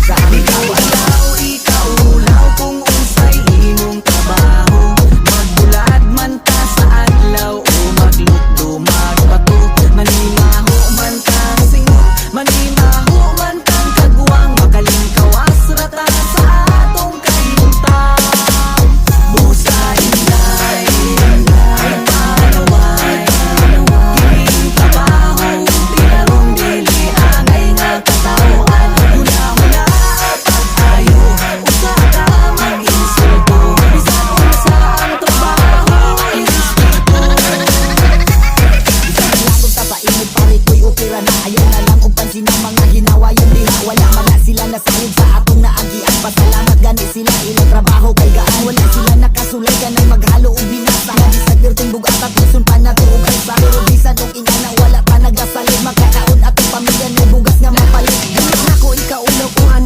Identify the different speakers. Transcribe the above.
Speaker 1: sa aming kapwa. Ikaw ulaw kung unsay imong trabaho, magbulag man ta sa adlaw o maglugdo magbato, manimaho man kang singot, manimaho man kang kagwang, makalingkawas rata sa atong kahimtang. Busa inday ay panaway, kining trabaho tinarong dili angay nga katawaan. Hula-hula pag-ayo, usa ka mag-insulto, bisan unsa ang trabaho ay respeto. Bisan lang kung tapainod pare ko'y okay ra na, ayaw na lang kung pansin ang mga ginawa yan diha, wala man na sila nasahod sa